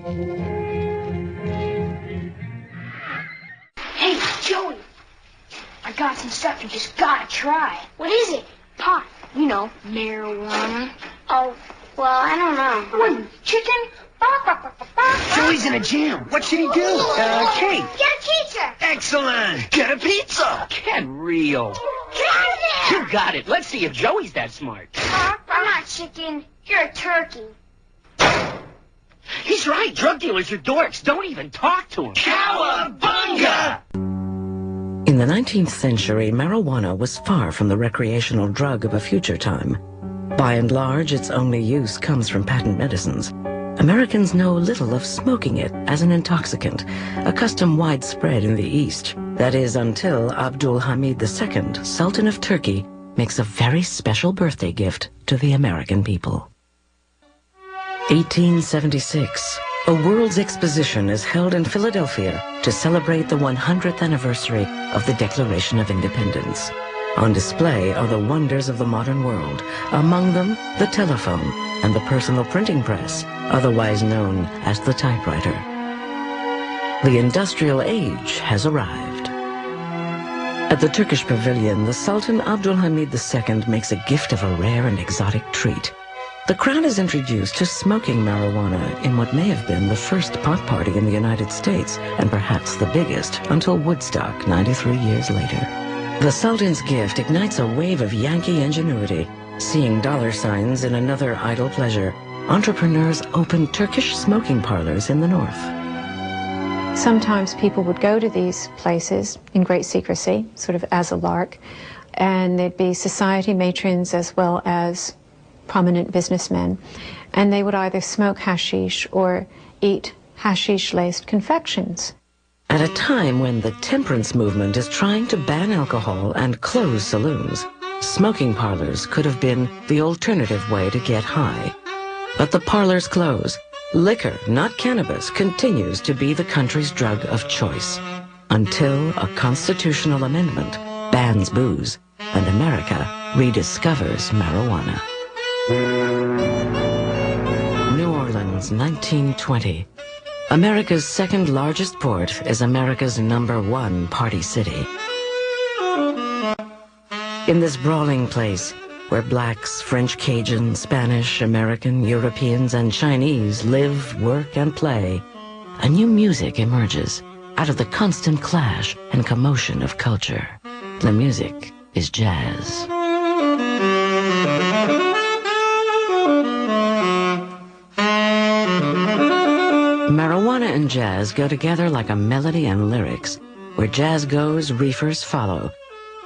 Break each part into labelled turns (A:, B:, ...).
A: Hey, Joey. I got some stuff you just gotta try. What is it? Pot. You know, marijuana. Oh, well, I don't know. What, chicken?
B: Joey's in a jam. What should he do? Kate.
A: Get a pizza.
B: Excellent. Get a pizza. Get real. You got it. Let's see if Joey's that smart.
A: I'm not chicken. You're a turkey.
B: He's right. Drug dealers are dorks. Don't even talk to him. Cowabunga!
C: In the 19th century, marijuana was far from the recreational drug of a future time. By and large, its only use comes from patent medicines. Americans know little of smoking it as an intoxicant, a custom widespread in the East. That is until Abdul Hamid II, Sultan of Turkey, makes a very special birthday gift to the American people. 1876. A World's Exposition is held in Philadelphia to celebrate the 100th anniversary of the Declaration of Independence. On display are the wonders of the modern world, among them the telephone and the personal printing press, otherwise known as the typewriter. The industrial age has arrived. At the Turkish pavilion, the Sultan Abdul Hamid II makes a gift of a rare and exotic treat. The crowd is introduced to smoking marijuana in what may have been the first pot party in the United States, and perhaps the biggest, until Woodstock 93 years later. The Sultan's gift ignites a wave of Yankee ingenuity. Seeing dollar signs in another idle pleasure, entrepreneurs opened Turkish smoking parlors in the north.
D: Sometimes people would go to these places in great secrecy, sort of as a lark, and there'd be society matrons as well as prominent businessmen, and they would either smoke hashish or eat hashish-laced confections.
C: At a time when the temperance movement is trying to ban alcohol and close saloons, smoking parlors could have been the alternative way to get high. But the parlors close. Liquor, not cannabis, continues to be the country's drug of choice until a constitutional amendment bans booze and America rediscovers marijuana. New Orleans, 1920. America's second largest port is America's #1 party city. In this brawling place, where blacks, French Cajun, Spanish, American, Europeans, and Chinese live, work, and play, a new music emerges out of the constant clash and commotion of culture. The music is jazz. Marijuana and jazz go together like a melody and lyrics. Where jazz goes, reefers follow.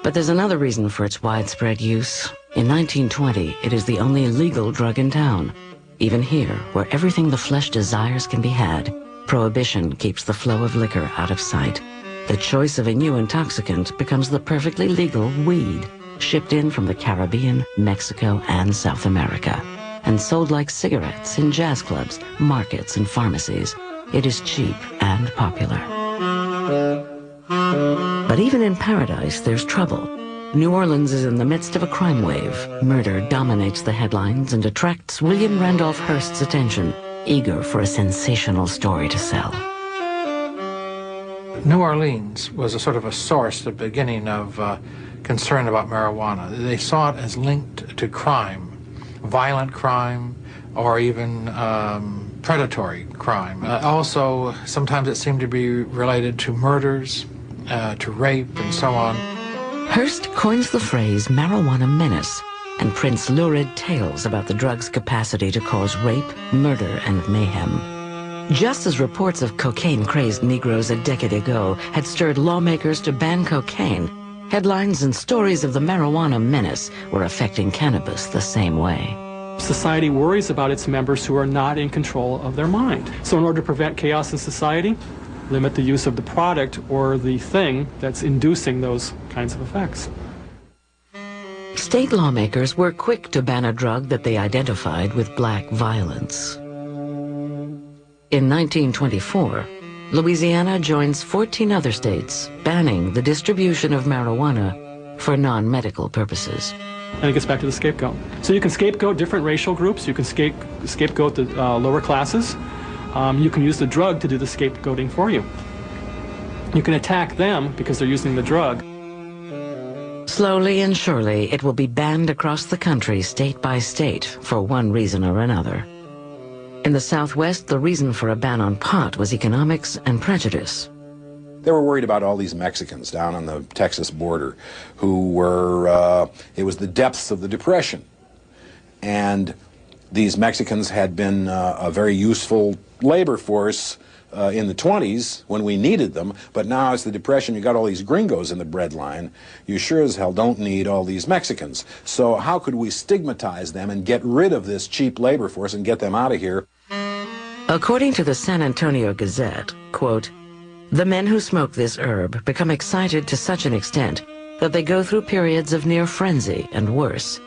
C: But there's another reason for its widespread use. In 1920, it is the only legal drug in town. Even here, where everything the flesh desires can be had, prohibition keeps the flow of liquor out of sight. The choice of a new intoxicant becomes the perfectly legal weed, shipped in from the Caribbean, Mexico, and South America, and sold like cigarettes in jazz clubs, markets, and pharmacies. It is cheap and popular. But even in paradise, there's trouble. New Orleans is in the midst of a crime wave. Murder dominates the headlines and attracts William Randolph Hearst's attention, eager for a sensational story to sell.
E: New Orleans was a sort of a source, the beginning of concern about marijuana. They saw it as linked to crime, violent crime, or even predatory crime. Also, sometimes it seemed to be related to murders, to rape, and so on.
C: Hearst coins the phrase marijuana menace and prints lurid tales about the drug's capacity to cause rape, murder, and mayhem. Just as reports of cocaine-crazed Negroes a decade ago had stirred lawmakers to ban cocaine, headlines and stories of the marijuana menace were affecting cannabis the same way.
F: Society worries about its members who are not in control of their mind. So in order to prevent chaos in society, limit the use of the product or the thing that's inducing those kinds of effects.
C: State lawmakers were quick to ban a drug that they identified with black violence. In 1924, Louisiana joins 14 other states banning the distribution of marijuana for non-medical purposes.
F: And it gets back to the scapegoat. So you can scapegoat different racial groups, you can scapegoat the lower classes, you can use the drug to do the scapegoating for you. You can attack them because they're using the drug.
C: Slowly and surely, it will be banned across the country, state by state, for one reason or another. In the Southwest, the reason for a ban on pot was economics and prejudice.
G: They were worried about all these Mexicans down on the Texas border who were, it was the depths of the Depression. And these Mexicans had been a very useful labor force in the 20s when we needed them, but now as the Depression, you got all these gringos in the bread line. You sure as hell don't need all these Mexicans. So how could we stigmatize them and get rid of this cheap labor force and get them out of here?
C: According to the San Antonio Gazette, quote, "The men who smoke this herb become excited to such an extent that they go through periods of near frenzy and worse.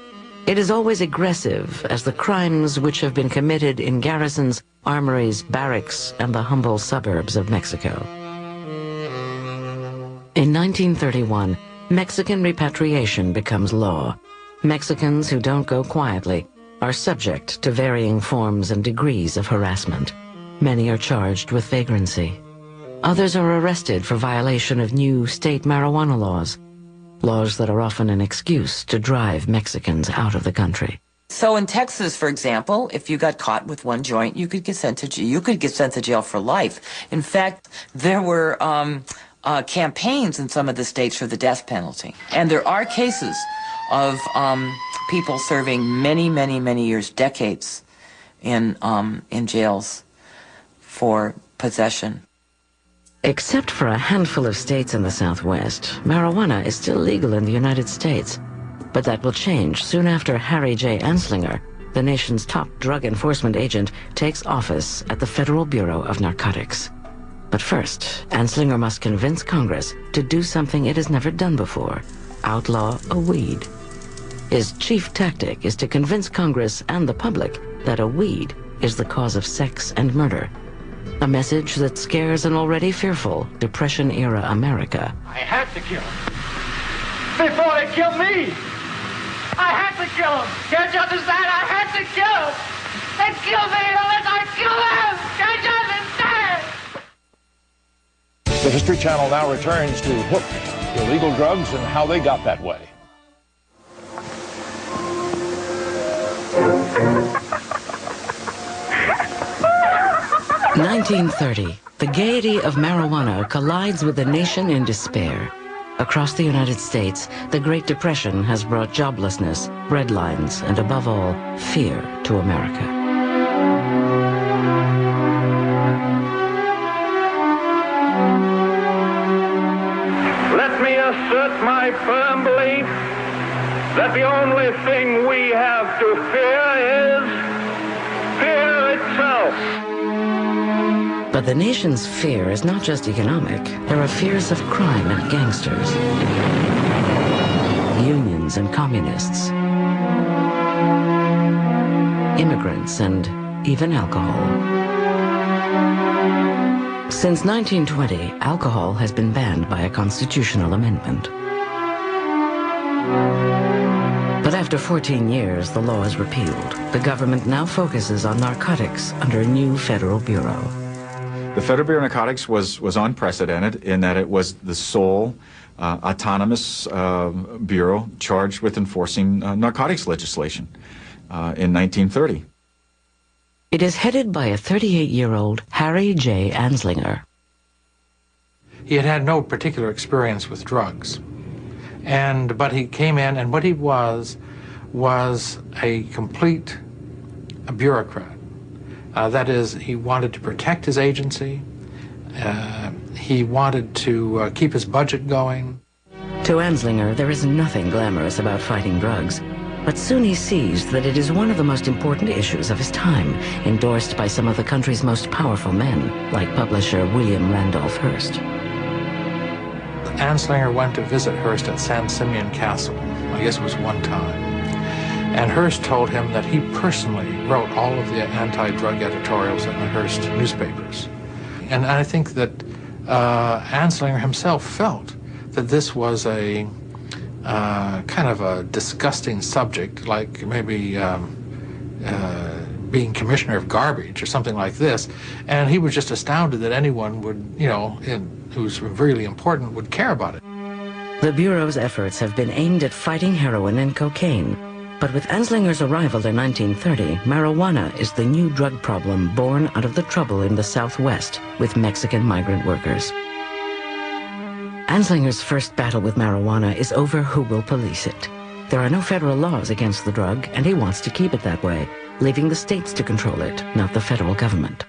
C: It is always aggressive as the crimes which have been committed in garrisons, armories, barracks, and the humble suburbs of Mexico." In 1931, Mexican repatriation becomes law. Mexicans who don't go quietly are subject to varying forms and degrees of harassment. Many are charged with vagrancy. Others are arrested for violation of new state marijuana laws that are often an excuse to drive Mexicans out of the country.
H: So in Texas, for example, if you got caught with one joint, you could get sent to jail for life. In fact, there were campaigns in some of the states for the death penalty. And there are cases of people serving many years, decades in jails for possession.
C: Except for a handful of states in the Southwest, marijuana is still legal in the United States. But that will change soon after Harry J. Anslinger, the nation's top drug enforcement agent, takes office at the Federal Bureau of Narcotics. But first, Anslinger must convince Congress to do something it has never done before: outlaw a weed. His chief tactic is to convince Congress and the public that a weed is the cause of sex and murder. A message that scares an already fearful Depression-era America.
I: I had to kill him before they killed me. I had to kill him. Can't you understand? I had to kill him. They killed me unless I kill them. Can't you understand?
J: The History Channel now returns to Hook, illegal drugs and how they got that way.
C: In 1930, the gaiety of marijuana collides with a nation in despair. Across the United States, the Great Depression has brought joblessness, breadlines, and above all, fear to America.
I: Let me assert my firm belief that the only thing we have to fear is fear itself.
C: But the nation's fear is not just economic. There are fears of crime and gangsters, unions and communists, immigrants, and even alcohol. Since 1920, alcohol has been banned by a constitutional amendment. But after 14 years, the law is repealed. The government now focuses on narcotics under a new federal bureau.
K: The Federal Bureau of Narcotics was unprecedented in that it was the sole autonomous bureau charged with enforcing narcotics legislation in 1930.
C: It is headed by a 38-year-old Harry J. Anslinger.
E: He had had no particular experience with drugs, but he came in, and what he was a complete bureaucrat. That is, he wanted to protect his agency. He wanted to keep his budget going.
C: To Anslinger, there is nothing glamorous about fighting drugs. But soon he sees that it is one of the most important issues of his time, endorsed by some of the country's most powerful men, like publisher William Randolph Hearst.
E: Anslinger went to visit Hearst at San Simeon Castle. I guess it was one time. And Hearst told him that he personally wrote all of the anti-drug editorials in the Hearst newspapers. And I think that Anslinger himself felt that this was a kind of a disgusting subject, like maybe being commissioner of garbage or something like this, and he was just astounded that anyone would, who's really important, would care about it.
C: The Bureau's efforts have been aimed at fighting heroin and cocaine. But with Anslinger's arrival in 1930, marijuana is the new drug problem born out of the trouble in the Southwest with Mexican migrant workers. Anslinger's first battle with marijuana is over who will police it. There are no federal laws against the drug, and he wants to keep it that way, leaving the states to control it, not the federal government.